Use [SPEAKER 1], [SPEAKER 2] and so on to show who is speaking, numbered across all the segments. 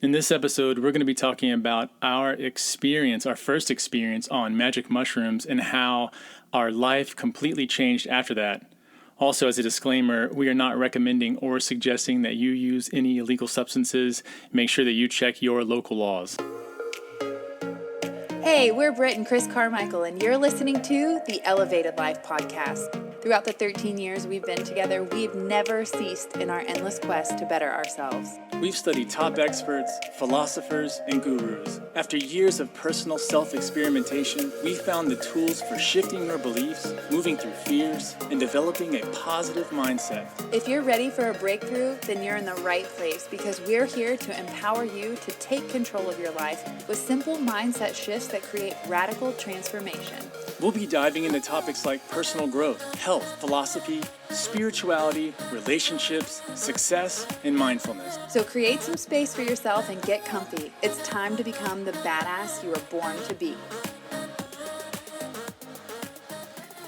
[SPEAKER 1] In this episode, we're going to be talking about our first experience on magic mushrooms, and how our life completely changed after that. Also, as a disclaimer, we are not recommending or suggesting that you use any illegal substances. Make sure that you check your local laws.
[SPEAKER 2] Hey, we're Britt and Chris Carmichael, and you're listening to the Elevated Life Podcast. Throughout the 13 years we've been together, we've never ceased in our endless quest to better ourselves.
[SPEAKER 1] We've studied top experts, philosophers, and gurus. After years of personal self-experimentation, we found the tools for shifting your beliefs, moving through fears, and developing a positive mindset.
[SPEAKER 2] If you're ready for a breakthrough, then you're in the right place, because we're here to empower you to take control of your life with simple mindset shifts that create radical transformation.
[SPEAKER 1] We'll be diving into topics like personal growth, health, philosophy, spirituality, relationships, success, and mindfulness.
[SPEAKER 2] So create some space for yourself and get comfy. It's time to become the badass you were born to be.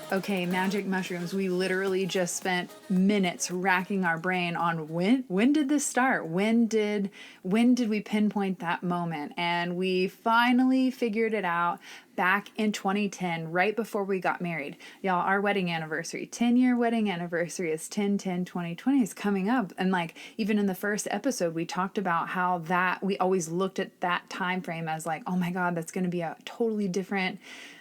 [SPEAKER 2] Okay, magic mushrooms. We literally just spent minutes racking our brain on when did this start? When did we pinpoint that moment? And we finally figured it out back in 2010, right before we got married. Y'all, our wedding anniversary, 10-year wedding anniversary is 10/10/2020 is coming up. And like, even in the first episode, we talked about how that we always looked at that time frame as like, oh my God, that's going to be a totally different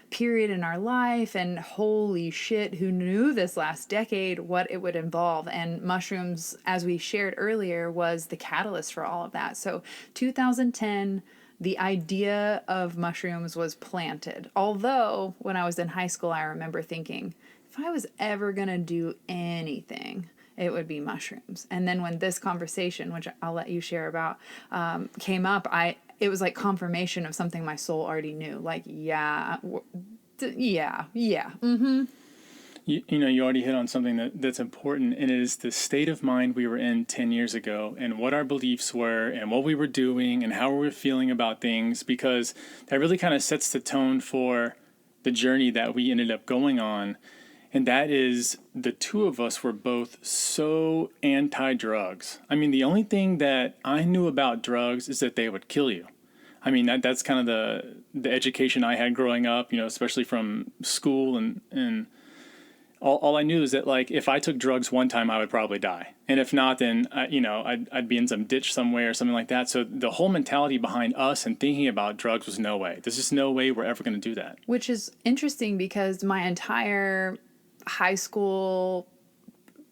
[SPEAKER 2] period in our life, and holy shit, who knew this last decade what it would involve. And mushrooms, as we shared earlier, was the catalyst for all of that. So 2010, the idea of mushrooms was planted. Although when I was in high school, I remember thinking, if I was ever gonna do anything, it would be mushrooms. And then when this conversation, which I'll let you share about, came up, it was like confirmation of something my soul already knew. Like, yeah. Mm-hmm.
[SPEAKER 1] You already hit on something that's important, and it is the state of mind we were in 10 years ago, and what our beliefs were, and what we were doing, and how we were feeling about things, because that really kind of sets the tone for the journey that we ended up going on. And that is, the two of us were both so anti-drugs. I mean, the only thing that I knew about drugs is that they would kill you. I mean, that's kind of the education I had growing up, especially from school. And all I knew is that, like, if I took drugs one time, I would probably die. And if not, then, I'd be in some ditch somewhere or something like that. So the whole mentality behind us and thinking about drugs was no way. There's just no way we're ever going to do that.
[SPEAKER 2] Which is interesting, because my entire high school,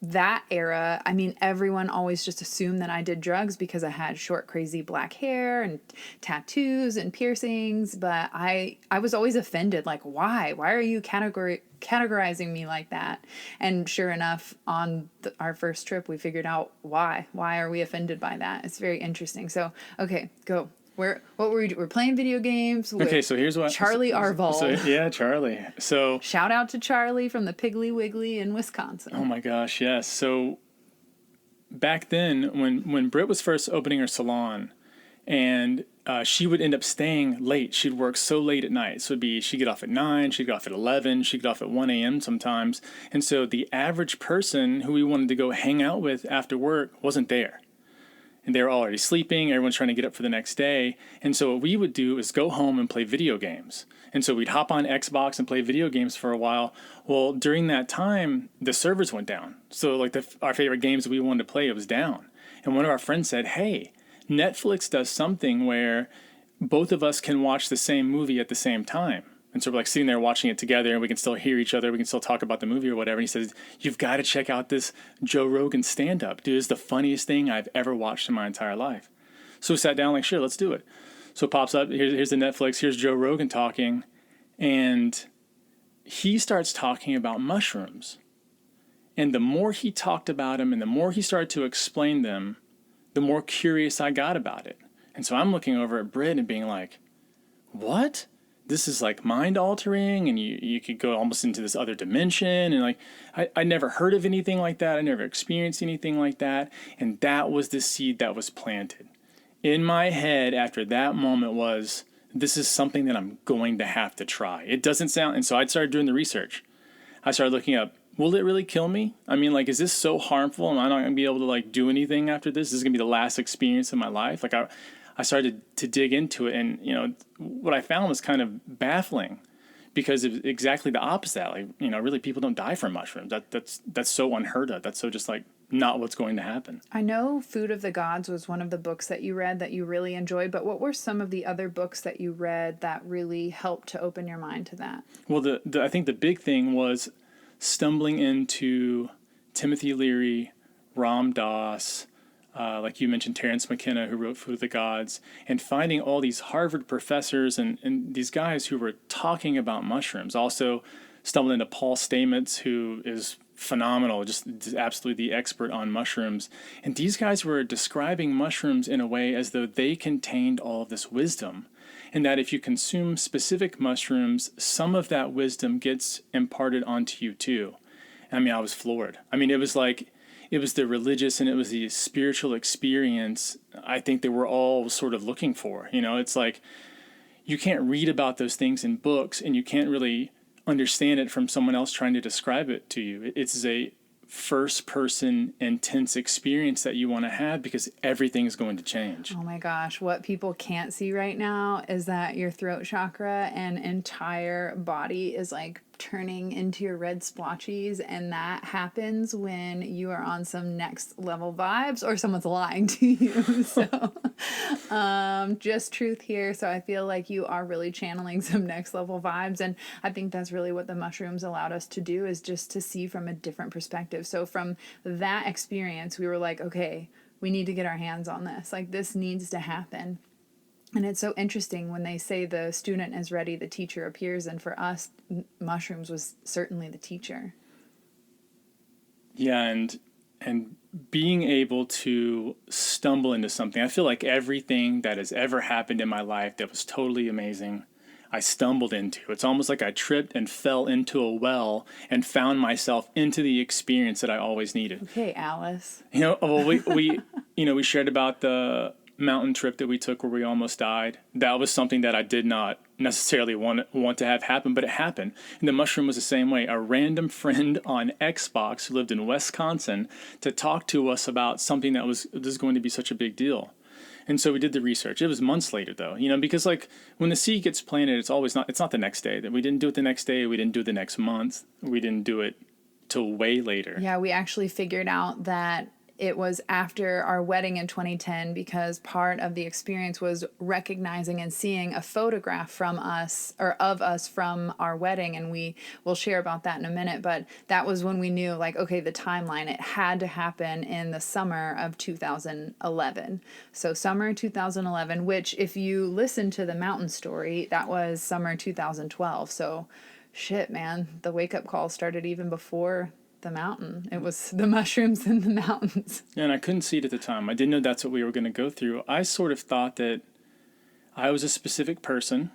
[SPEAKER 2] that era, I mean, everyone always just assumed that I did drugs because I had short, crazy black hair and tattoos and piercings. But I was always offended. Like, why? Why are you categorizing me like that? And sure enough, on our first trip, we figured out why. Why are we offended by that? It's very interesting. So, okay, go. What were we doing? We're playing video games with
[SPEAKER 1] so here's what
[SPEAKER 2] Charlie Arvold.
[SPEAKER 1] Yeah, Charlie. So
[SPEAKER 2] shout out to Charlie from the Piggly Wiggly in Wisconsin.
[SPEAKER 1] Oh my gosh, yes. So back then, when Britt was first opening her salon, and she would end up staying late. She'd work so late at night. So she'd get off at 9, she'd get off at 11, she'd get off at 1 a.m. sometimes. And so the average person who we wanted to go hang out with after work wasn't there. And they were already sleeping. Everyone's trying to get up for the next day. And so what we would do is go home and play video games. And so we'd hop on Xbox and play video games for a while. Well, during that time, the servers went down. So like our favorite games that we wanted to play, it was down. And one of our friends said, hey, Netflix does something where both of us can watch the same movie at the same time. And so we're like sitting there watching it together, and we can still hear each other. We can still talk about the movie or whatever. And he says, you've got to check out this Joe Rogan stand-up. Dude, it's the funniest thing I've ever watched in my entire life. So we sat down like, sure, let's do it. So it pops up, here's the Netflix, here's Joe Rogan talking. And he starts talking about mushrooms. And the more he talked about them and the more he started to explain them, the more curious I got about it. And so I'm looking over at Britt and being like, what? This is like mind altering, and you could go almost into this other dimension. And like, I never heard of anything like that. I never experienced anything like that. And that was the seed that was planted in my head after that moment was, this is something that I'm going to have to try. It doesn't sound, and so I started doing the research. I started looking up, will it really kill me? I mean, like, is this so harmful? Am I not going to be able to like do anything after this? This is going to be the last experience of my life. Like I started to dig into it, and what I found was kind of baffling, because it's exactly the opposite. Like, really, people don't die from mushrooms. That's so unheard of. That's so just like not what's going to happen.
[SPEAKER 2] I know Food of the Gods was one of the books that you read that you really enjoyed, but what were some of the other books that you read that really helped to open your mind to that?
[SPEAKER 1] Well, I think the big thing was stumbling into Timothy Leary, Ram Dass, like you mentioned, Terence McKenna, who wrote Food of the Gods, and finding all these Harvard professors and these guys who were talking about mushrooms. Also stumbled into Paul Stamets, who is phenomenal, just absolutely the expert on mushrooms. And these guys were describing mushrooms in a way as though they contained all of this wisdom. And that if you consume specific mushrooms, some of that wisdom gets imparted onto you too. I mean, I was floored. I mean, it was the religious and it was the spiritual experience I think they were all sort of looking for. It's like you can't read about those things in books, and you can't really understand it from someone else trying to describe it to you. It's a first-person intense experience that you want to have, because everything's going to change.
[SPEAKER 2] Oh my gosh, what people can't see right now is that your throat chakra and entire body is like turning into your red splotchies, and that happens when you are on some next level vibes or someone's lying to you. So just truth here. So I feel like you are really channeling some next level vibes, and I think that's really what the mushrooms allowed us to do, is just to see from a different perspective. So from that experience, we were like, okay, we need to get our hands on this. Like, this needs to happen. And it's so interesting when they say the student is ready, the teacher appears. And for us, mushrooms was certainly the teacher.
[SPEAKER 1] Yeah, and being able to stumble into something. I feel like everything that has ever happened in my life that was totally amazing, I stumbled into. It's almost like I tripped and fell into a well and found myself into the experience that I always needed.
[SPEAKER 2] Okay, Alice.
[SPEAKER 1] Well, we shared about the mountain trip that we took where we almost died. That was something that I did not necessarily want to have happen, but it happened. And the mushroom was the same way. A random friend on Xbox who lived in Wisconsin to talk to us about something that was going to be such a big deal. And so we did the research. It was months later though, because like when the seed gets planted, it's not the next day. That we didn't do it the next day, we didn't do it the next month, we didn't do it till way later.
[SPEAKER 2] Yeah, we actually figured out that it was after our wedding in 2010, because part of the experience was recognizing and seeing a photograph from us, or of us, from our wedding. And we will share about that in a minute. But that was when we knew, like, okay, the timeline, it had to happen in the summer of 2011. So summer 2011, which if you listen to the mountain story, that was summer 2012. So shit, man, the wake up call started even before the mountain. It was the mushrooms in the mountains.
[SPEAKER 1] And I couldn't see it at the time. I didn't know that's what we were going to go through. I sort of thought that I was a specific person,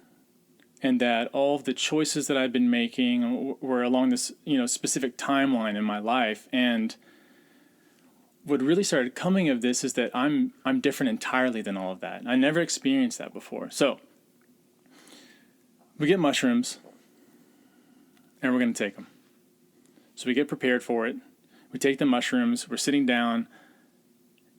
[SPEAKER 1] and that all of the choices that I'd been making were along this, specific timeline in my life. And what really started coming of this is that I'm different entirely than all of that. I never experienced that before. So we get mushrooms, and we're going to take them. So we get prepared for it. We take the mushrooms. We're sitting down,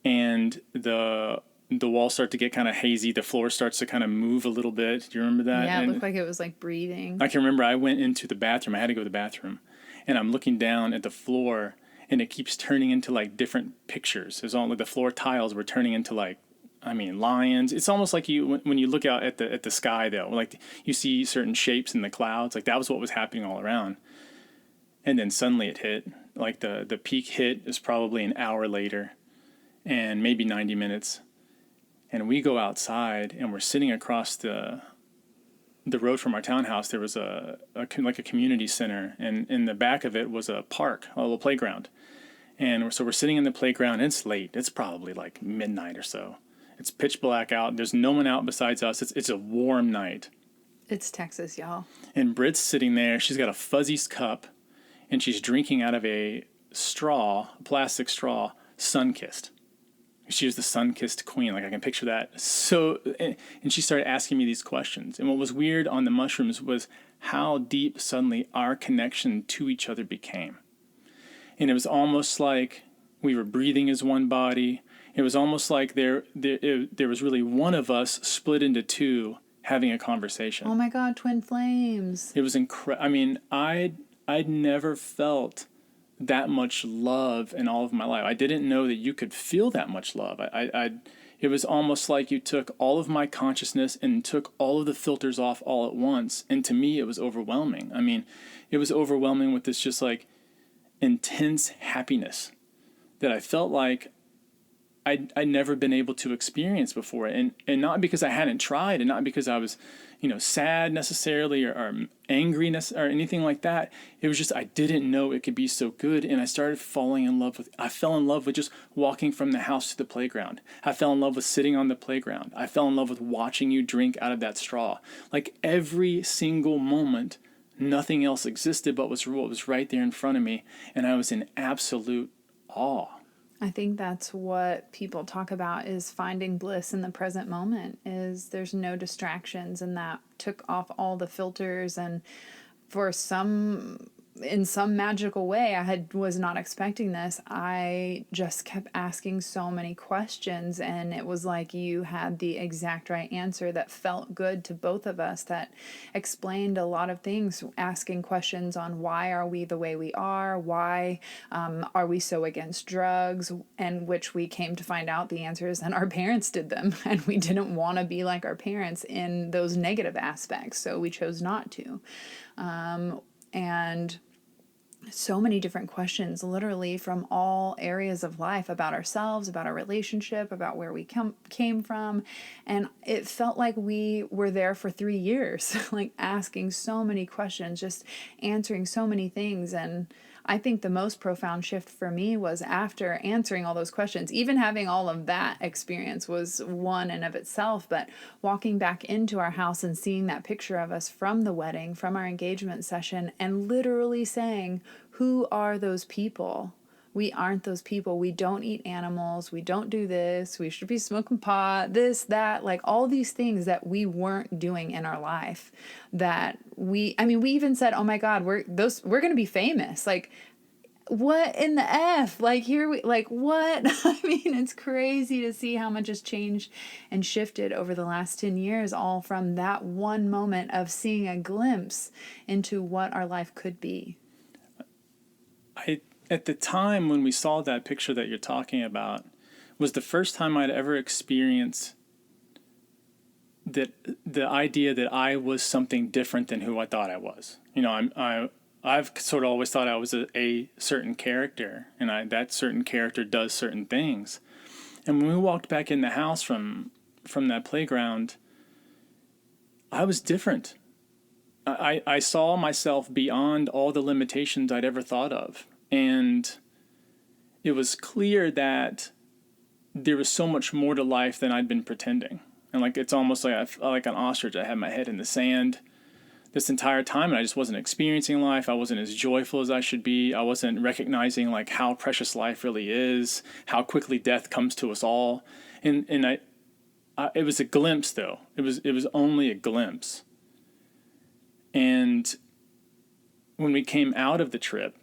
[SPEAKER 1] and the walls start to get kind of hazy. The floor starts to kind of move a little bit. Do you remember that?
[SPEAKER 2] Yeah, it looked like it was like breathing.
[SPEAKER 1] I can remember I went into the bathroom. I had to go to the bathroom, and I'm looking down at the floor, and it keeps turning into like different pictures. It's all like the floor tiles were turning into like, lions. It's almost like when you look out at the sky though, like you see certain shapes in the clouds. Like that was what was happening all around. And then suddenly it hit. Like the peak hit is probably an hour later, and maybe 90 minutes. And we go outside, and we're sitting across the road from our townhouse. There was a community center, and in the back of it was a park, a little playground. And so we're sitting in the playground, and it's late. It's probably like midnight or so. It's pitch black out. There's no one out besides us. It's a warm night.
[SPEAKER 2] It's Texas, y'all.
[SPEAKER 1] And Britt's sitting there. She's got a fuzzy cup, and she's drinking out of a plastic straw, sun-kissed. She was the sun-kissed queen. Like, I can picture that. So, and she started asking me these questions. And what was weird on the mushrooms was how deep suddenly our connection to each other became. And it was almost like we were breathing as one body, It was almost like there was really one of us split into two having a conversation.
[SPEAKER 2] Oh my God, twin flames.
[SPEAKER 1] It was incredible. I mean, I'd never felt that much love in all of my life. I didn't know that you could feel that much love. It was almost like you took all of my consciousness and took all of the filters off all at once. And to me, it was overwhelming. I mean, it was overwhelming with this just like intense happiness that I felt like I'd never been able to experience before. And not because I hadn't tried, and not because I was, sad necessarily or angry or anything like that. It was just I didn't know it could be so good. And I fell in love with just walking from the house to the playground. I fell in love with sitting on the playground. I fell in love with watching you drink out of that straw. Like every single moment, nothing else existed but what was right there in front of me. And I was in absolute awe.
[SPEAKER 2] I think that's what people talk about is finding bliss in the present moment, is there's no distractions, and that took off all the filters. And in some magical way, was not expecting this. I just kept asking so many questions, and it was like you had the exact right answer that felt good to both of us, that explained a lot of things, asking questions on why are we the way we are, why are we so against drugs, and which we came to find out the answer is that our parents did them, and we didn't want to be like our parents in those negative aspects, so we chose not to. And so many different questions, literally from all areas of life, about ourselves, about our relationship, about where we came from. And it felt like we were there for 3 years, like asking so many questions, just answering so many things. And I think the most profound shift for me was after answering all those questions. Even having all of that experience was one in of itself, but walking back into our house and seeing that picture of us from the wedding, from our engagement session, and literally saying, who are those people? We aren't those people. We don't eat animals. We don't do this. We should be smoking pot, this, that, like all these things that we weren't doing in our life, that we even said, oh my God, we're going to be famous. Like, what in the F? Like, what? I mean, it's crazy to see how much has changed and shifted over the last 10 years, all from that one moment of seeing a glimpse into what our life could be.
[SPEAKER 1] At the time when we saw that picture that you're talking about, was the first time I'd ever experienced that the idea that I was something different than who I thought I was. I've sort of always thought I was a certain character, and that certain character does certain things. And when we walked back in the house from that playground, I was different. I saw myself beyond all the limitations I'd ever thought of. And it was clear that there was so much more to life than I'd been pretending. And it's almost like I felt like an ostrich. I had my head in the sand this entire time, and I just wasn't experiencing life. I wasn't as joyful as I should be. I wasn't recognizing how precious life really is, how quickly death comes to us all. And it was a glimpse, though. It was only a glimpse. And when we came out of the trip,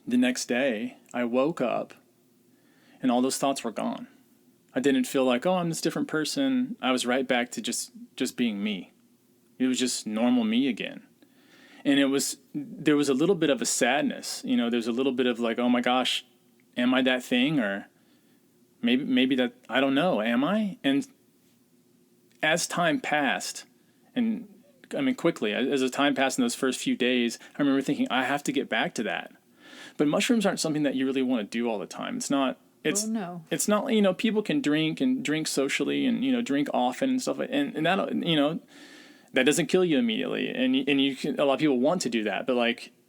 [SPEAKER 1] the next day, I woke up and all those thoughts were gone. I didn't feel like, oh, I'm this different person. I was right back to just being me. It was just normal me again. And there was a little bit of a sadness. There's a little bit of like, oh my gosh, am I that thing? Or maybe that, I don't know, am I? And as time passed, and quickly, as the time passed in those first few days, I remember thinking, I have to get back to that. But mushrooms aren't something that you really want to do all the time. It's not. It's not. People can drink socially and drink often and stuff. And that that doesn't kill you immediately. And you can, a lot of people want to do that. But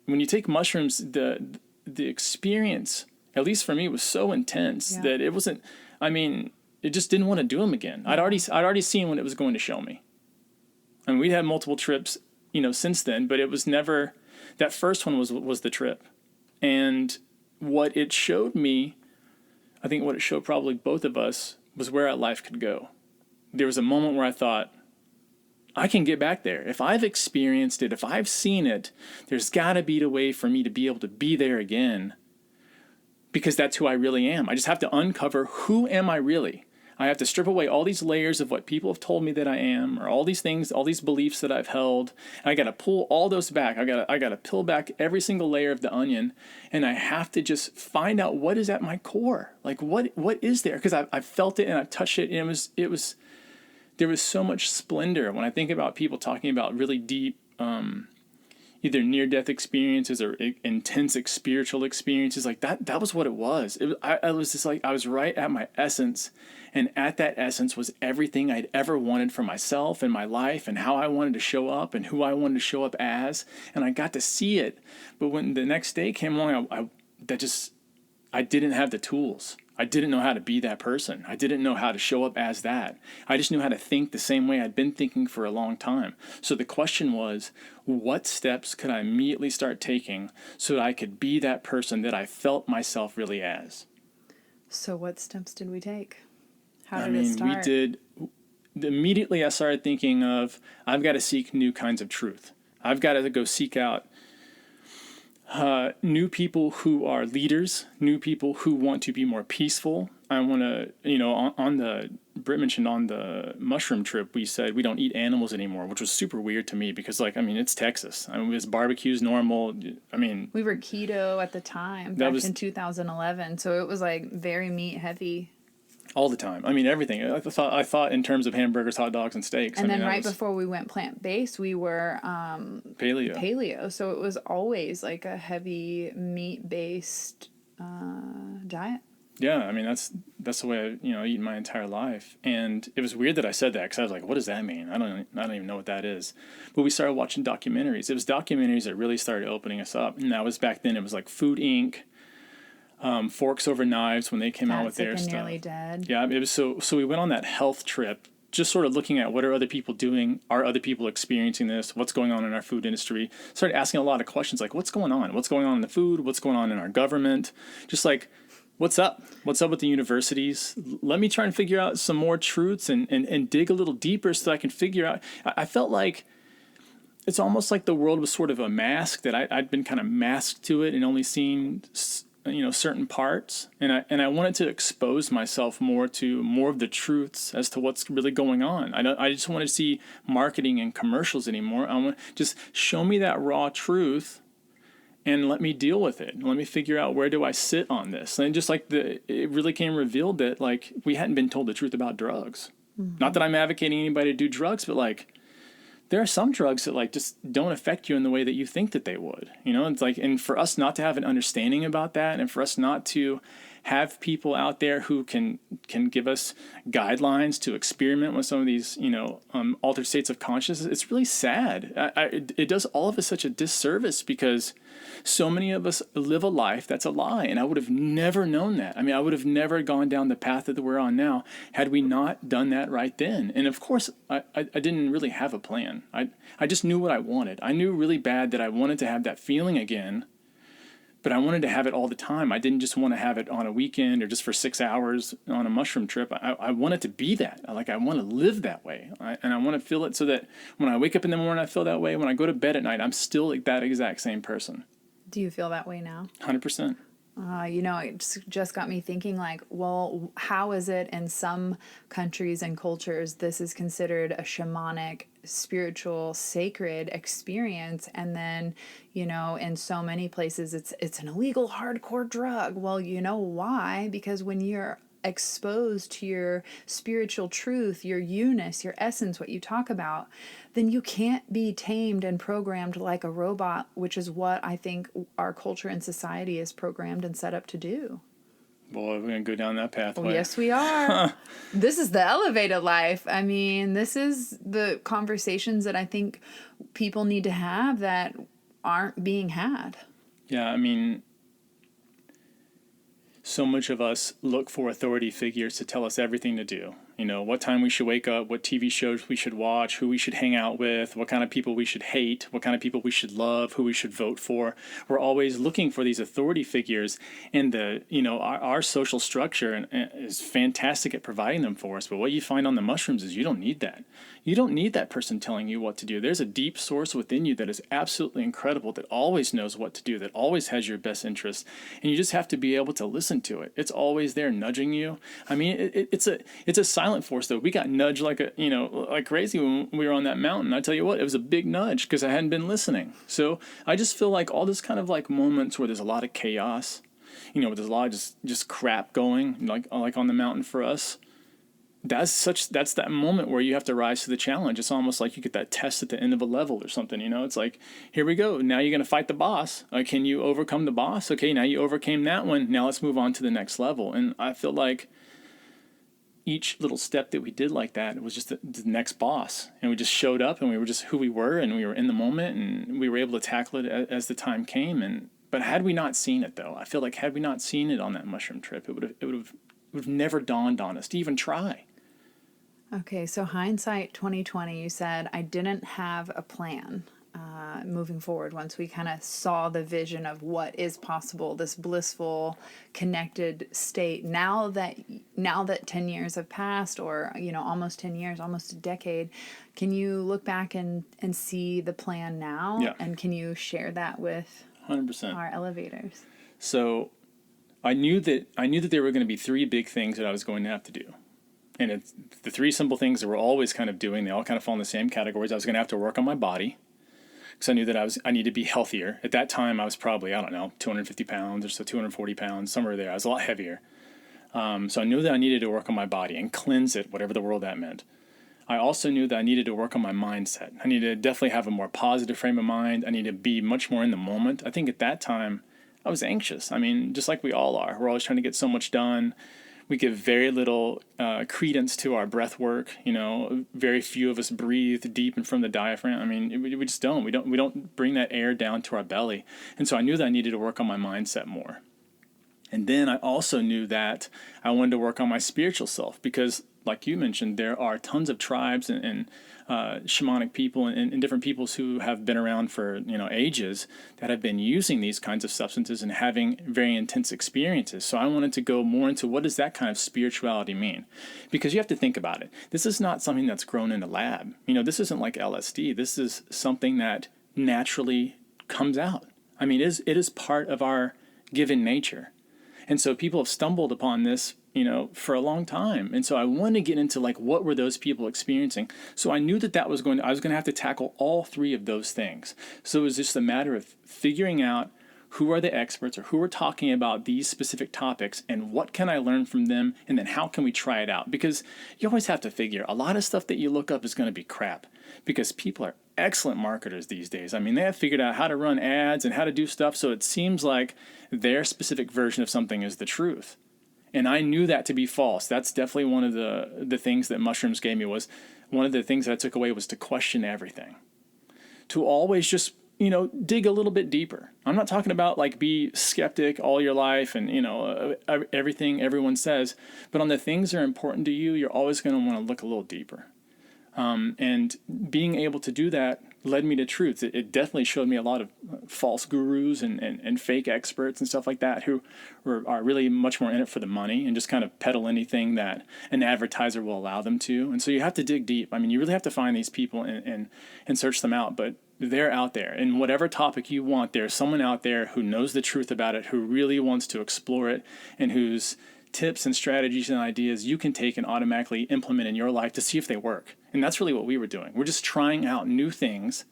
[SPEAKER 1] when you take mushrooms, the experience, at least for me, was so intense that it wasn't. It just didn't want to do them again. I'd already seen what it was going to show me. We'd had multiple trips, since then, but it was never. That first one was the trip. And what it showed me, I think what it showed probably both of us, was where our life could go. There was a moment where I thought, I can get back there. If I've experienced it, if I've seen it, there's got to be a way for me to be able to be there again. because that's who I really am. I just have to uncover, who am I really? I have to strip away all these layers of what people have told me that I am, or all these things, all these beliefs that I've held. And I got to pull all those back. I got to peel back every single layer of the onion, and I have to just find out what is at my core. Like what is there? Because I felt it and I've touched it, and there was so much splendor when I think about people talking about really deep, either near-death experiences or intense spiritual experiences. Like that was what it was. I was just like, I was right at my essence. And at that essence was everything I'd ever wanted for myself and my life, and how I wanted to show up and who I wanted to show up as. And I got to see it. But when the next day came along, I didn't have the tools. I didn't know how to be that person. I didn't know how to show up as that. I just knew how to think the same way I'd been thinking for a long time. So the question was, what steps could I immediately start taking so that I could be that person that I felt myself really as?
[SPEAKER 2] So what steps did we take? How did it start?
[SPEAKER 1] Immediately I started thinking of, I've got to seek new kinds of truth. I've got to go seek out new people who are leaders, new people who want to be more peaceful. I want to, Britt mentioned on the mushroom trip, we said we don't eat animals anymore, which was super weird to me because, it's Texas. It was barbecue's normal.
[SPEAKER 2] We were keto at the time, back in 2011, so it was like very meat heavy.
[SPEAKER 1] All the time. Everything. I thought in terms of hamburgers, hot dogs, and steaks.
[SPEAKER 2] And then before we went plant-based, we were paleo. So it was always like a heavy meat-based diet.
[SPEAKER 1] Yeah, that's the way I eat my entire life. And it was weird that I said that because I was like, what does that mean? I don't even know what that is. But we started watching documentaries. It was documentaries that really started opening us up. And that was back then. It was like Food Inc., Forks Over Knives when they came out with their stuff.
[SPEAKER 2] Nearly Dead.
[SPEAKER 1] Yeah, it was so we went on that health trip, just sort of looking at what are other people doing, are other people experiencing this, what's going on in our food industry. Started asking a lot of questions like, what's going on in the food, what's going on in our government, just like, what's up with the universities. Let me try and figure out some more truths and dig a little deeper so that I can figure out. I felt like it's almost like the world was sort of a mask, that I'd been kind of masked to it and only seen certain parts, and I wanted to expose myself more to more of the truths as to what's really going on. I just want to see marketing and commercials anymore. I want just show me that raw truth and let me deal with it. Let me figure out, where do I sit on this? And just like it really came revealed that like we hadn't been told the truth about drugs. Mm-hmm. Not that I'm advocating anybody to do drugs, but like there are some drugs that like just don't affect you in the way that you think that they would. It's like, and for us not to have an understanding about that, and for us not to have people out there who can give us guidelines to experiment with some of these, altered states of consciousness, it's really sad. It does all of us such a disservice because so many of us live a life that's a lie, and I would have never known that. I would have never gone down the path that we're on now had we not done that right then. And of course, I didn't really have a plan. I just knew what I wanted. I knew really bad that I wanted to have that feeling again, but I wanted to have it all the time. I didn't just want to have it on a weekend or just for 6 hours on a mushroom trip. I wanted to be that. I want to live that way. And I want to feel it so that when I wake up in the morning, I feel that way. When I go to bed at night, I'm still like that exact same person.
[SPEAKER 2] Do you feel that way now?
[SPEAKER 1] 100%.
[SPEAKER 2] It just got me thinking like, well, how is it in some countries and cultures this is considered a shamanic, spiritual, sacred experience, and then, in so many places it's an illegal, hardcore drug? Well, you know why? Because when you're exposed to your spiritual truth, your you-ness, your essence, what you talk about, then you can't be tamed and programmed like a robot, which is what I think our culture and society is programmed and set up to do.
[SPEAKER 1] Boy, we're going to go down that pathway.
[SPEAKER 2] Oh, yes, we are. This is the elevated life. This is the conversations that I think people need to have that aren't being had.
[SPEAKER 1] Yeah, so much of us look for authority figures to tell us everything to do. What time we should wake up, what TV shows we should watch, who we should hang out with, what kind of people we should hate, what kind of people we should love, who we should vote for. We're always looking for these authority figures, and our social structure is fantastic at providing them for us. But what you find on the mushrooms is you don't need that. You don't need that person telling you what to do. There's a deep source within you that is absolutely incredible, that always knows what to do, that always has your best interest, and you just have to be able to listen to it. It's always there nudging you. I mean, it's a silent force though. We got nudged like crazy when we were on that mountain. I tell you what, it was a big nudge because I hadn't been listening. So I just feel like all this kind of like moments where there's a lot of chaos, where there's a lot of just crap going, like on the mountain for us. That's that moment where you have to rise to the challenge. It's almost like you get that test at the end of a level or something. It's like, here we go. Now you're going to fight the boss. Can you overcome the boss? Okay, now you overcame that one. Now let's move on to the next level. And I feel like each little step that we did like that, it was just the next boss. And we just showed up, and we were just who we were, and we were in the moment, and we were able to tackle it as the time came. But had we not seen it, though, I feel like had we not seen it on that mushroom trip, it would have never dawned on us to even try.
[SPEAKER 2] Okay, so hindsight 2020, you said, I didn't have a plan moving forward once we kind of saw the vision of what is possible, this blissful, connected state. Now that 10 years have passed, or, almost 10 years, almost a decade, can you look back and see the plan now?
[SPEAKER 1] Yeah.
[SPEAKER 2] And can you share that with
[SPEAKER 1] 100%.
[SPEAKER 2] Our elevators?
[SPEAKER 1] So I knew that there were going to be three big things that I was going to have to do. And it's the three simple things that we're always kind of doing. They all kind of fall in the same categories. I was going to have to work on my body, because I knew that I needed to be healthier. At that time, I was probably, 250 pounds or so, 240 pounds, somewhere there. I was a lot heavier. So I knew that I needed to work on my body and cleanse it, whatever the world that meant. I also knew that I needed to work on my mindset. I needed to definitely have a more positive frame of mind. I needed to be much more in the moment. I think at that time, I was anxious. I mean, just like we all are. We're always trying to get so much done. We give very little credence to our breath work. Very few of us breathe deep and from the diaphragm. I mean, we just don't. We don't bring that air down to our belly. And so I knew that I needed to work on my mindset more. And then I also knew that I wanted to work on my spiritual self, because, like you mentioned, there are tons of tribes and shamanic people and different peoples who have been around for ages that have been using these kinds of substances and having very intense experiences. So I wanted to go more into what does that kind of spirituality mean, because you have to think about it. This is not something that's grown in a lab. This isn't like LSD. This is something that naturally comes out. I mean, it is part of our given nature. And so people have stumbled upon this, for a long time. And so I wanted to get into like, what were those people experiencing? So I knew I was going to have to tackle all three of those things. So it was just a matter of figuring out who are the experts or who are talking about these specific topics and what can I learn from them, and then how can we try it out? Because you always have to figure a lot of stuff that you look up is going to be crap, because people are excellent marketers these days. I mean, they have figured out how to run ads and how to do stuff, so it seems like their specific version of something is the truth. And I knew that to be false. That's definitely one of the things that mushrooms gave me. Was one of the things that I took away was to question everything, to always just dig a little bit deeper. I'm not talking about like be skeptic all your life and everything everyone says, but on the things that are important to you, you're always going to want to look a little deeper. And being able to do that led me to truth. It definitely showed me a lot of false gurus and fake experts and stuff like that who are really much more in it for the money and just kind of peddle anything that an advertiser will allow them to. And so you have to dig deep. I mean, you really have to find these people and search them out. But they're out there. And whatever topic you want, there's someone out there who knows the truth about it, who really wants to explore it, and whose tips and strategies and ideas you can take and automatically implement in your life to see if they work. And that's really what we were doing. We're just trying out new things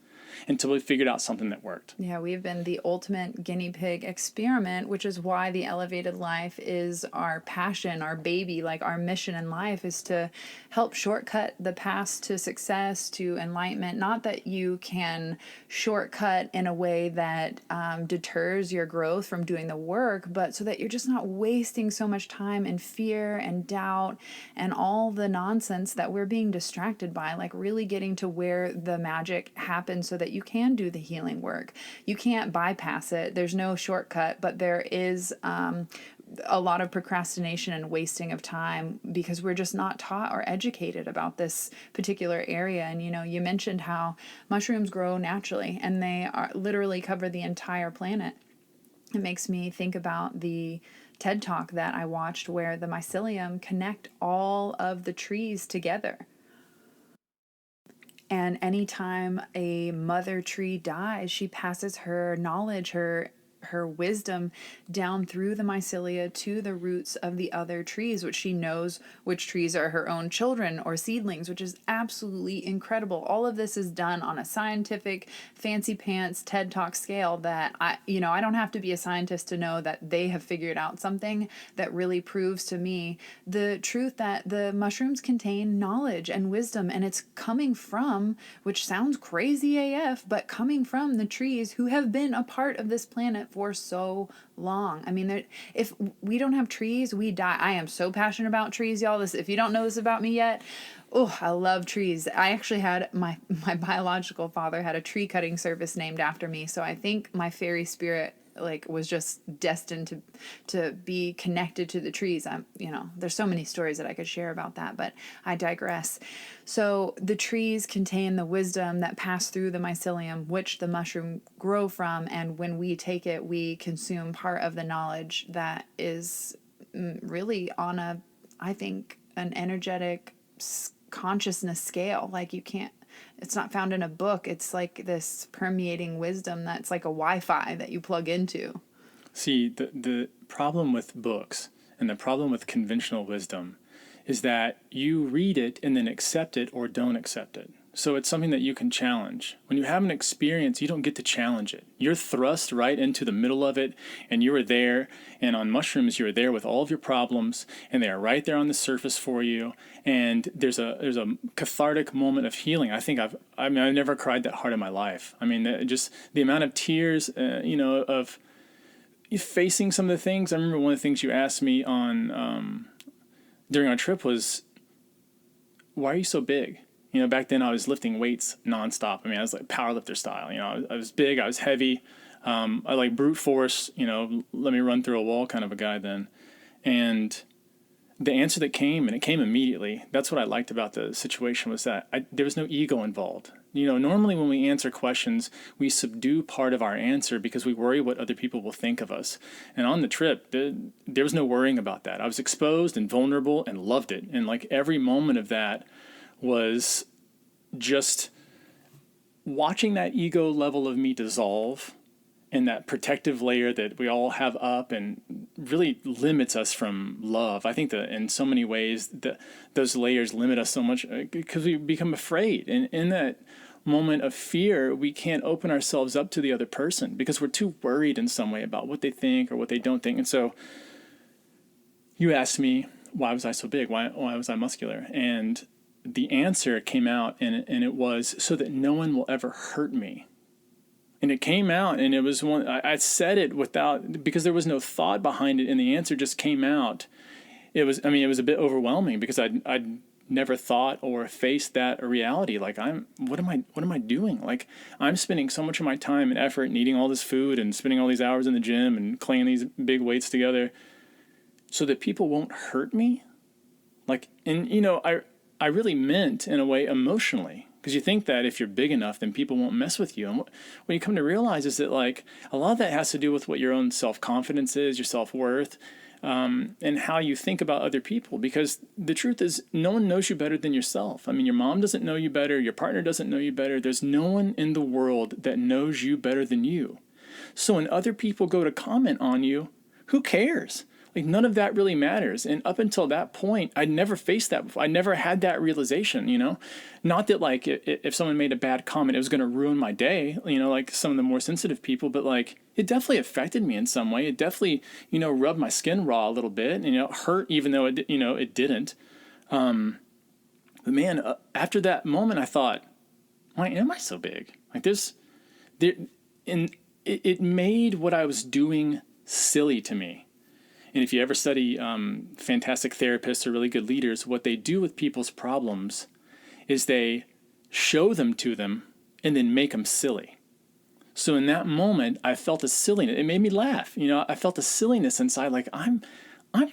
[SPEAKER 1] until we figured out something that worked.
[SPEAKER 2] Yeah, we've been the ultimate guinea pig experiment, which is why the elevated life is our passion, our baby. Like, our mission in life is to help shortcut the path to success, to enlightenment. Not that you can shortcut in a way that deters your growth from doing the work, but so that you're just not wasting so much time in fear and doubt and all the nonsense that we're being distracted by. Like, really getting to where the magic happens so that you can do the healing work. You can't bypass it. There's no shortcut, but there is a lot of procrastination and wasting of time because we're just not taught or educated about this particular area. And, you mentioned how mushrooms grow naturally and they are literally cover the entire planet. It makes me think about the TED Talk that I watched where the mycelium connect all of the trees together. And anytime a mother tree dies, she passes her knowledge, her wisdom down through the mycelia to the roots of the other trees, which she knows which trees are her own children or seedlings, which is absolutely incredible. All of this is done on a scientific, fancy pants TED Talk scale that I don't have to be a scientist to know that they have figured out something that really proves to me the truth that the mushrooms contain knowledge and wisdom, and it's coming from, which sounds crazy AF, but coming from the trees who have been a part of this planet for so long. I mean, if we don't have trees, we die. I am so passionate about trees, y'all. If you don't know this about me yet, oh, I love trees. I actually had my biological father had a tree cutting service named after me. So I think my fairy spirit was just destined to be connected to the trees. There's so many stories that I could share about that, but I digress. So the trees contain the wisdom that pass through the mycelium, which the mushroom grow from, and when we take it, we consume part of the knowledge that is really on I think, an energetic consciousness scale. It's not found in a book. It's like this permeating wisdom that's like a Wi-Fi that you plug into.
[SPEAKER 1] See, the problem with books and the problem with conventional wisdom is that you read it and then accept it or don't accept it. So it's something that you can challenge. When you have an experience, you don't get to challenge it. You're thrust right into the middle of it, and you are there. And on mushrooms, you're there with all of your problems, and they are right there on the surface for you. And there's a cathartic moment of healing. I've never cried that hard in my life. I mean, just the amount of tears, of facing some of the things. I remember one of the things you asked me on during our trip was, "Why are you so big?" Back then I was lifting weights nonstop. I mean, I was like powerlifter style. I was big, I was heavy. I like brute force, let me run through a wall kind of a guy then. And the answer that came, and it came immediately, that's what I liked about the situation, was that there was no ego involved. Normally when we answer questions, we subdue part of our answer because we worry what other people will think of us. And on the trip, there was no worrying about that. I was exposed and vulnerable and loved it. And like every moment of that was just watching that ego level of me dissolve, and that protective layer that we all have up and really limits us from love. I think that in so many ways those layers limit us so much because we become afraid. And in that moment of fear, we can't open ourselves up to the other person because we're too worried in some way about what they think or what they don't think. And so you asked me, why was I so big? Why was I muscular? And the answer came out, and it was so that no one will ever hurt me. And it came out, and it was one, I said it because there was no thought behind it, and the answer just came out. It was a bit overwhelming because I'd never thought or faced that reality. Like, what am I doing? Like, I'm spending so much of my time and effort and eating all this food and spending all these hours in the gym and clanging these big weights together so that people won't hurt me. Like, and I really meant in a way emotionally, because you think that if you're big enough, then people won't mess with you. And what you come to realize is that like a lot of that has to do with what your own self-confidence is, your self-worth, and how you think about other people. Because the truth is, no one knows you better than yourself. I mean, your mom doesn't know you better. Your partner doesn't know you better. There's no one in the world that knows you better than you. So when other people go to comment on you, who cares? Like, none of that really matters. And up until that point, I'd never faced that before. I never had that realization, Not that, like, if someone made a bad comment, it was going to ruin my day, like some of the more sensitive people. But, like, it definitely affected me in some way. It definitely, rubbed my skin raw a little bit. And, it hurt even though it didn't. But, man, after that moment, I thought, why am I so big? Like, it made what I was doing silly to me. And if you ever study fantastic therapists or really good leaders, what they do with people's problems is they show them to them and then make them silly. So in that moment, I felt a silliness. It made me laugh. I felt a silliness inside, like I'm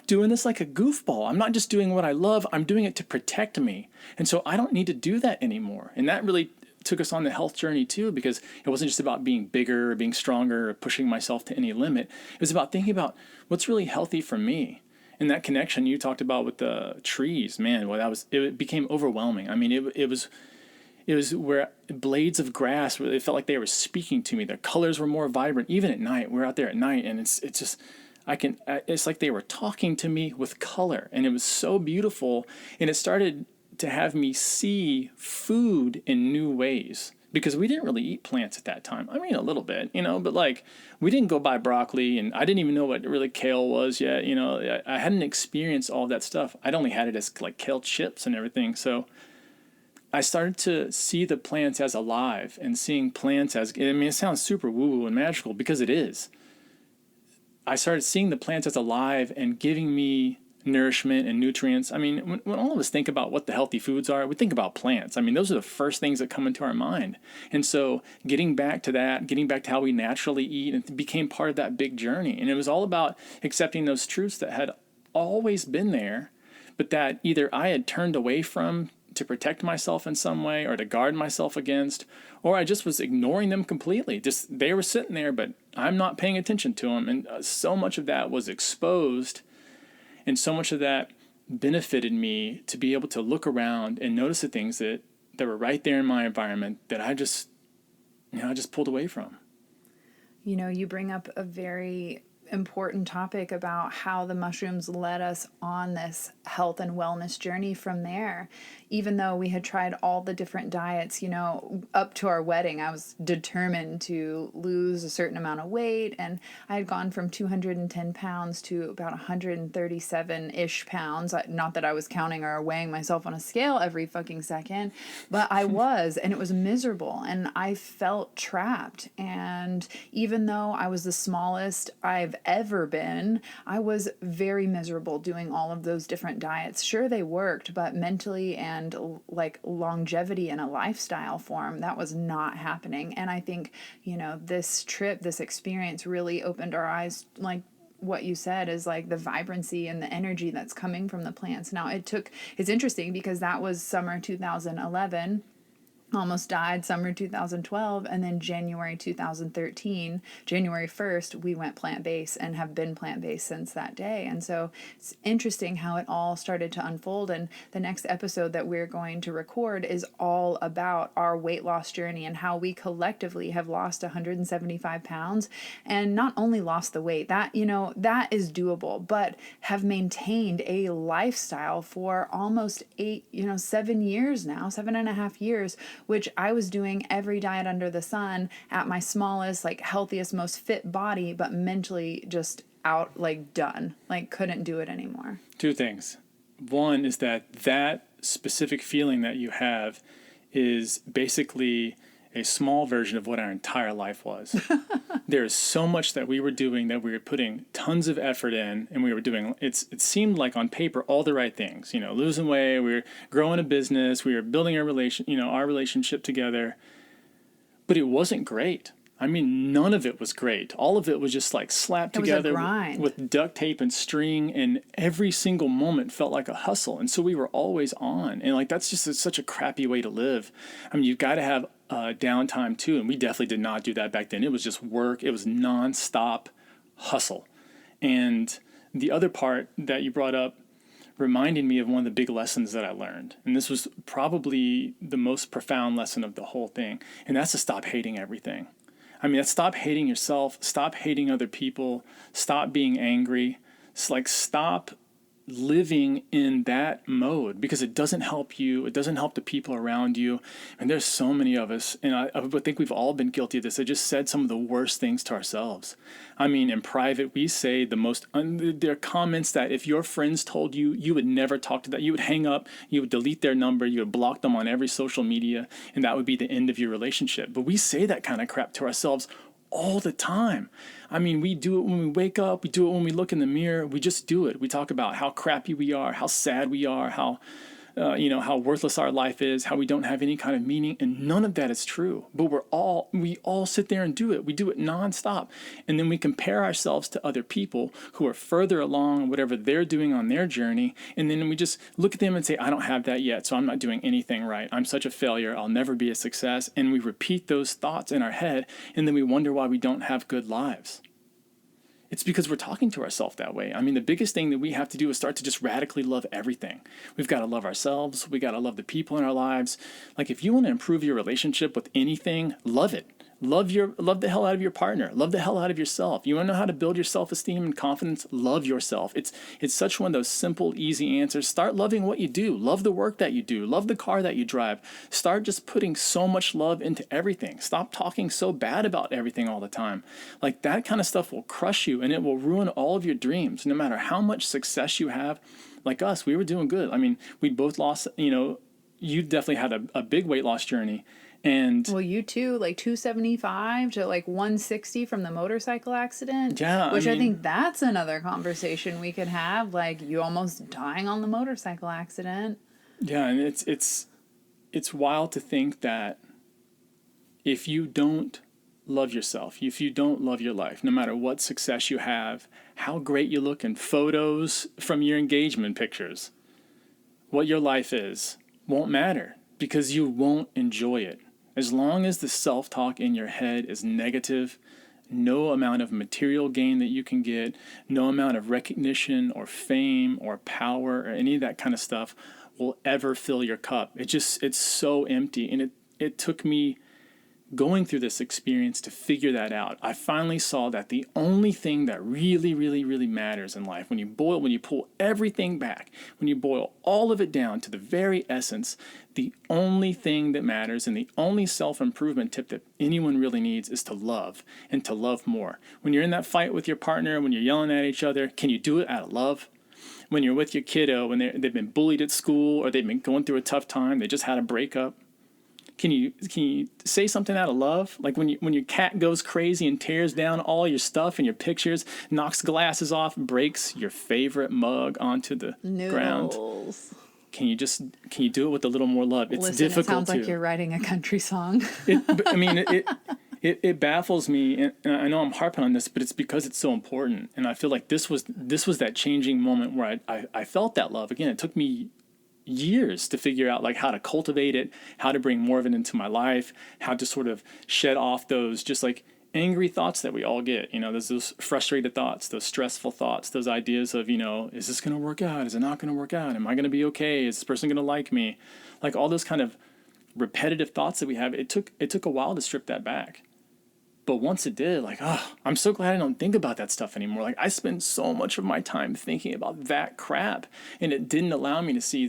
[SPEAKER 1] doing this like a goofball. I'm not just doing what I love. I'm doing it to protect me. And so I don't need to do that anymore. And that really took us on the health journey too, because it wasn't just about being bigger or being stronger or pushing myself to any limit. It was about thinking about what's really healthy for me. And that connection you talked about with the trees, man, well, it became overwhelming. I mean, it was where blades of grass, where it felt like they were speaking to me. Their colors were more vibrant, even at night. We're out there at night, and it's just, it's like they were talking to me with color, and it was so beautiful. And it started to have me see food in new ways, because we didn't really eat plants at that time. I mean, a little bit, but like we didn't go buy broccoli, and I didn't even know what really kale was yet. I hadn't experienced all that stuff. I'd only had it as like kale chips and everything. So I started to see the plants as alive, and seeing plants as, I mean, it sounds super woo-woo and magical, because it is. I started seeing the plants as alive and giving me nourishment and nutrients. I mean, when all of us think about what the healthy foods are, we think about plants. I mean, those are the first things that come into our mind. And so getting back to that, getting back to how we naturally eat, it became part of that big journey. And it was all about accepting those truths that had always been there, but that either I had turned away from to protect myself in some way, or to guard myself against, or I just was ignoring them completely. Just, they were sitting there, but I'm not paying attention to them. And so much of that was exposed, and so much of that benefited me to be able to look around and notice the things that were right there in my environment that I just pulled away from.
[SPEAKER 2] You bring up a very important topic about how the mushrooms led us on this health and wellness journey from there. Even though we had tried all the different diets, up to our wedding, I was determined to lose a certain amount of weight. And I had gone from 210 pounds to about 137-ish pounds. Not that I was counting or weighing myself on a scale every fucking second, but I was, and it was miserable. And I felt trapped. And even though I was the smallest I've ever been, I was very miserable doing all of those different diets. Sure, they worked, but mentally and like longevity in a lifestyle form, that was not happening. And I think, this trip, this experience really opened our eyes, like what you said, is like the vibrancy and the energy that's coming from the plants. Now it's interesting because that was summer 2011. Almost died summer 2012, and then January 2013, January 1st, we went plant-based and have been plant-based since that day. And so it's interesting how it all started to unfold. And the next episode that we're going to record is all about our weight loss journey and how we collectively have lost 175 pounds, and not only lost the weight, that is doable, but have maintained a lifestyle for almost 7 years now, 7.5 years, which I was doing every diet under the sun at my smallest, like healthiest, most fit body, but mentally just out, like done, like couldn't do it anymore.
[SPEAKER 1] Two things. One is that specific feeling that you have is basically a small version of what our entire life was. There's so much that we were doing, that we were putting tons of effort in, and we were doing, it seemed like on paper, all the right things, losing weight, we were growing a business, we were building our relationship together, but it wasn't great. I mean, none of it was great. All of it was just like slapped together with duct tape and string, and every single moment felt like a hustle. And so we were always on. And like, that's just such a crappy way to live. I mean, you've got to have downtime too. And we definitely did not do that back then. It was just work. It was nonstop hustle. And the other part that you brought up reminded me of one of the big lessons that I learned. And this was probably the most profound lesson of the whole thing. And that's to stop hating everything. I mean, stop hating yourself, stop hating other people, stop being angry. It's like, stop living in that mode, because it doesn't help you. It doesn't help the people around you. And there's so many of us, and I think we've all been guilty of this. I just said some of the worst things to ourselves. I mean, in private, we say the most, there are comments that if your friends told you, you would never talk to that. You would hang up, you would delete their number, you would block them on every social media, and that would be the end of your relationship. But we say that kind of crap to ourselves all the time. I mean, we do it when we wake up, we do it when we look in the mirror, we just do it. We talk about how crappy we are, how sad we are, how how worthless our life is, how we don't have any kind of meaning, and none of that is true. But we all sit there and do it. We do it nonstop, and then we compare ourselves to other people who are further along, whatever they're doing on their journey, and then we just look at them and say, I don't have that yet, so I'm not doing anything right. I'm such a failure. I'll never be a success. And we repeat those thoughts in our head, and then we wonder why we don't have good lives. It's because we're talking to ourselves that way. I mean, the biggest thing that we have to do is start to just radically love everything. We've got to love ourselves. We got to love the people in our lives. Like, if you want to improve your relationship with anything, love it. Love the hell out of your partner. Love the hell out of yourself. You want to know how to build your self-esteem and confidence? Love yourself. It's such one of those simple, easy answers. Start loving what you do. Love the work that you do. Love the car that you drive. Start just putting so much love into everything. Stop talking so bad about everything all the time. Like, that kind of stuff will crush you, and it will ruin all of your dreams. No matter how much success you have. Like us, we were doing good. I mean, we both lost, you definitely had a big weight loss journey. And
[SPEAKER 2] well, you too, like 275 to like 160 from the motorcycle accident.
[SPEAKER 1] Yeah,
[SPEAKER 2] which I think that's another conversation we could have. Like, you almost dying on the motorcycle accident.
[SPEAKER 1] Yeah, and it's wild to think that if you don't love yourself, if you don't love your life, no matter what success you have, how great you look in photos from your engagement pictures, what your life is won't matter because you won't enjoy it. As long as the self-talk in your head is negative, no amount of material gain that you can get, no amount of recognition or fame or power or any of that kind of stuff will ever fill your cup. It's so empty. And it took me going through this experience to figure that out. I finally saw that the only thing that really, really, really matters in life, when you pull everything back, when you boil all of it down to the very essence, the only thing that matters and the only self-improvement tip that anyone really needs is to love, and to love more. When you're in that fight with your partner, when you're yelling at each other, can you do it out of love? When you're with your kiddo, when they've been bullied at school or they've been going through a tough time, they just had a breakup, Can you say something out of love? Like when your cat goes crazy and tears down all your stuff and your pictures, knocks glasses off, breaks your favorite mug onto the ground. Can you do it with a little more love? It's difficult. It
[SPEAKER 2] sounds like you're writing a country song.
[SPEAKER 1] It baffles me, and I know I'm harping on this, but it's because it's so important. And I feel like this was that changing moment where I felt that love. Again, it took me years to figure out like how to cultivate it, how to bring more of it into my life, how to sort of shed off those just like angry thoughts that we all get. There's those frustrated thoughts, those stressful thoughts, those ideas of, is this going to work out? Is it not going to work out? Am I going to be okay? Is this person going to like me? Like all those kind of repetitive thoughts that we have. It took a while to strip that back. But once it did, I'm so glad I don't think about that stuff anymore. Like, I spend so much of my time thinking about that crap, and it didn't allow me to see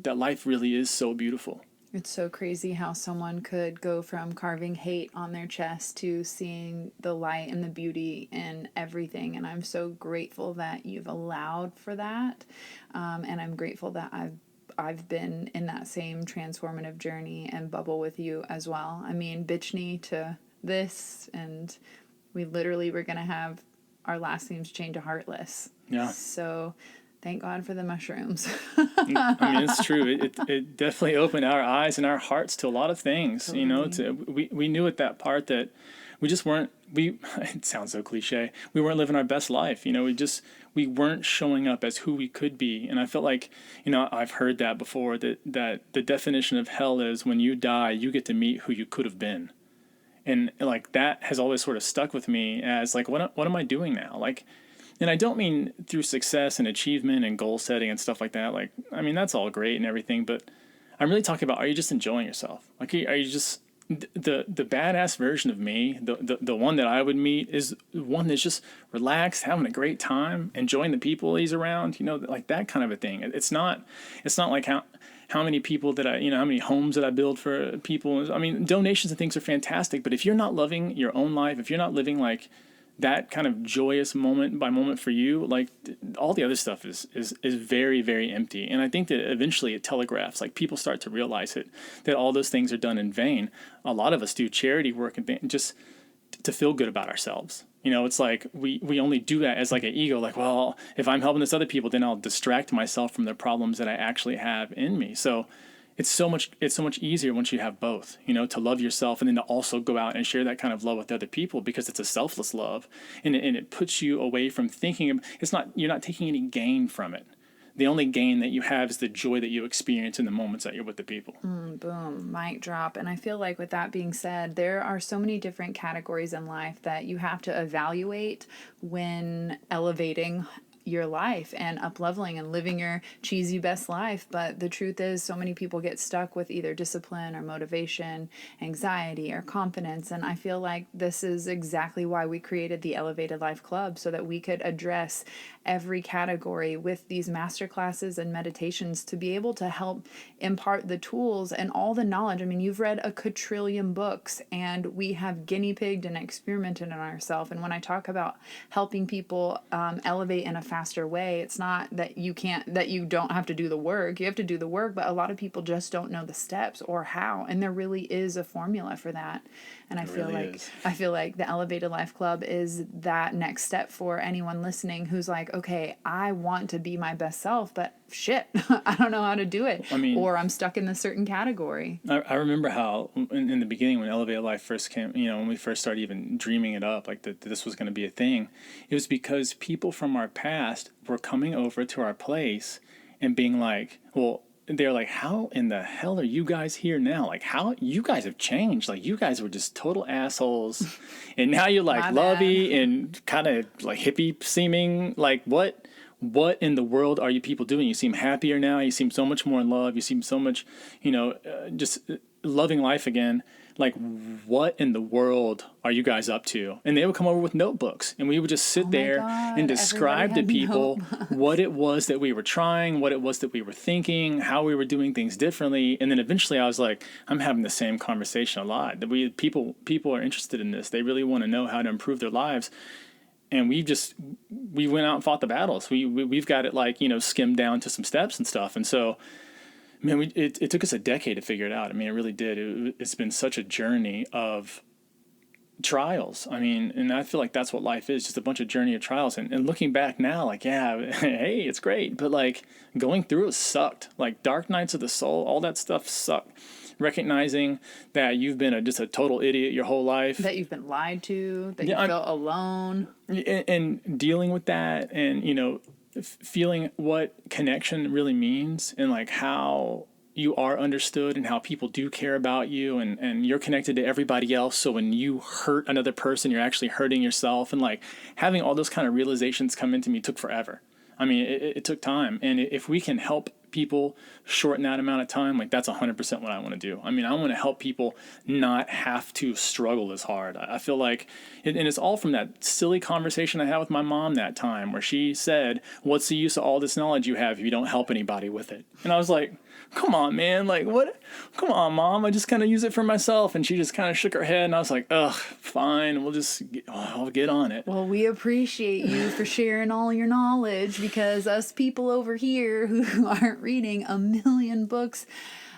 [SPEAKER 1] that life really is so beautiful.
[SPEAKER 2] It's so crazy how someone could go from carving hate on their chest to seeing the light and the beauty in everything. And I'm so grateful that you've allowed for that. And I'm grateful that I've been in that same transformative journey and bubble with you as well. I mean, bitch knee to this, and we literally were going to have our last names changed to Heartless.
[SPEAKER 1] Yeah.
[SPEAKER 2] So thank God for the mushrooms.
[SPEAKER 1] I mean, it's true. It definitely opened our eyes and our hearts to a lot of things. Totally. We knew at that part that we just weren't, it sounds so cliche, we weren't living our best life. We weren't showing up as who we could be. And I felt like, I've heard that before, that the definition of hell is when you die, you get to meet who you could have been. And like that has always sort of stuck with me as like, what am I doing now? Like, and I don't mean through success and achievement and goal setting and stuff like that. Like, I mean, that's all great and everything, but I'm really talking about, are you just enjoying yourself? Like, are you just the badass version of me? The one that I would meet is one that's just relaxed, having a great time, enjoying the people he's around, like that kind of a thing. It's not like how many people that how many homes that I build for people. I mean, donations and things are fantastic, but if you're not loving your own life, if you're not living like that kind of joyous moment by moment for you, like all the other stuff is very, very empty. And I think that eventually it telegraphs, like people start to realize that all those things are done in vain. A lot of us do charity work and just to feel good about ourselves. You know, it's like we only do that as like an ego, like, well, if I'm helping this other people, then I'll distract myself from the problems that I actually have in me. So it's so much easier once you have both, you know, to love yourself and then to also go out and share that kind of love with other people, because it's a selfless love, and it puts you away from thinking. You're not taking any gain from it. The only gain that you have is the joy that you experience in the moments that you're with the people.
[SPEAKER 2] Boom, mic drop. And I feel like with that being said, there are so many different categories in life that you have to evaluate when elevating your life and up leveling and living your cheesy best life. But the truth is, so many people get stuck with either discipline or motivation, anxiety or confidence. And I feel like this is exactly why we created the Elevated Life Club, so that we could address every category with these masterclasses and meditations to be able to help impart the tools and all the knowledge. I mean, you've read a quadrillion books, and we have guinea pigged and experimented on ourselves. And when I talk about helping people elevate in a faster way, it's not that you don't have to do the work. You have to do the work, but a lot of people just don't know the steps or how. And there really is a formula for that. And I feel like the Elevated Life Club is that next step for anyone listening who's like, okay, I want to be my best self, but shit, I don't know how to do it.
[SPEAKER 1] I mean,
[SPEAKER 2] or I'm stuck in this certain category.
[SPEAKER 1] I remember how in the beginning, when Elevated Life first came, you know, when we first started even dreaming it up, like that this was going to be a thing, it was because people from our past were coming over to our place and being like, well, they're like, how in the hell are you guys here now? Like, how you guys have changed. Like, you guys were just total assholes. And now you're like lovey and kind of like hippie seeming. Like, what in the world are you people doing? You seem happier now. You seem so much more in love. You seem so much, you know, just loving life again. Like, what in the world are you guys up to? And they would come over with notebooks, and we would just sit there and describe to people what it was that we were trying, what it was that we were thinking, how we were doing things differently. And then eventually I was like, I'm having the same conversation a lot. That people are interested in this. They really want to know how to improve their lives. And we went out and fought the battles. We've got it, like, you know, skimmed down to some steps and stuff. And so, man, it took us a decade to figure it out. I mean, it really did. It's been such a journey of trials. I mean, and I feel like that's what life is, just a bunch of journey of trials. And looking back now, like, yeah, hey, it's great. But like, going through it sucked. Like, dark nights of the soul, all that stuff sucked. Recognizing that you've been just a total idiot your whole life.
[SPEAKER 2] That you've been lied to, that you felt alone.
[SPEAKER 1] And dealing with that, and, you know, feeling what connection really means, and like how you are understood and how people do care about you, and you're connected to everybody else. So when you hurt another person, you're actually hurting yourself. And like, having all those kind of realizations come into me took forever. I mean, it took time. And if we can help people shorten that amount of time, like, that's 100% what I want to do. I mean, I want to help people not have to struggle as hard. I feel like, and it's all from that silly conversation I had with my mom that time, where she said, what's the use of all this knowledge you have if you don't help anybody with it? And I was like, come on, man. Like, what? Come on, Mom. I just kind of use it for myself. And she just kind of shook her head. And I was like, ugh, fine. I'll get on it.
[SPEAKER 2] Well, we appreciate you for sharing all your knowledge, because us people over here who aren't reading a million books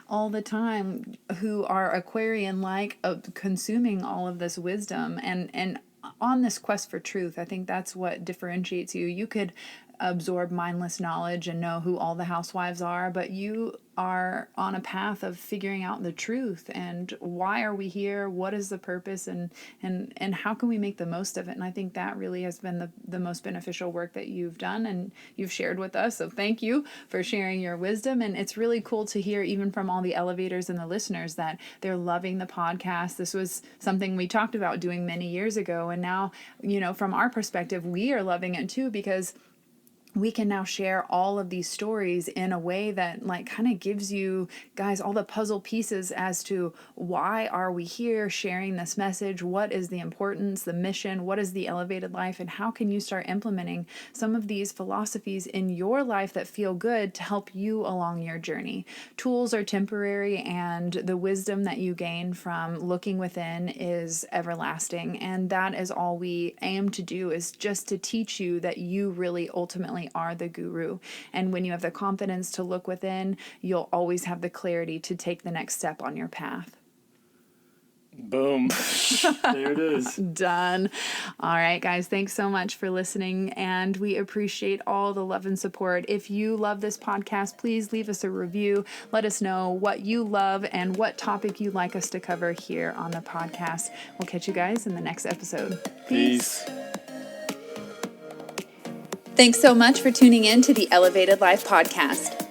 [SPEAKER 2] all the time, who are Aquarian-like, consuming all of this wisdom and on this quest for truth, I think that's what differentiates you. You could absorb mindless knowledge and know who all the housewives are, but you are on a path of figuring out the truth and why are we here, what is the purpose, and how can we make the most of it. And I think that really has been the most beneficial work that you've done and you've shared with us. So thank you for sharing your wisdom. And it's really cool to hear, even from all the elevators and the listeners, that they're loving the podcast. This was something we talked about doing many years ago, and now, you know, from our perspective, we are loving it too, because we can now share all of these stories in a way that, like, kind of gives you guys all the puzzle pieces as to why are we here sharing this message, what is the importance, the mission, what is the elevated life, and how can you start implementing some of these philosophies in your life that feel good to help you along your journey. Tools are temporary, and the wisdom that you gain from looking within is everlasting, and that is all we aim to do, is just to teach you that you really ultimately are the guru. And when you have the confidence to look within, you'll always have the clarity to take the next step on your path.
[SPEAKER 1] Boom. There it is.
[SPEAKER 2] Done. All right, guys. Thanks so much for listening, and we appreciate all the love and support. If you love this podcast, please leave us a review. Let us know what you love and what topic you'd like us to cover here on the podcast. We'll catch you guys in the next episode.
[SPEAKER 1] Peace.
[SPEAKER 2] Thanks so much for tuning in to the Elevated Life Podcast.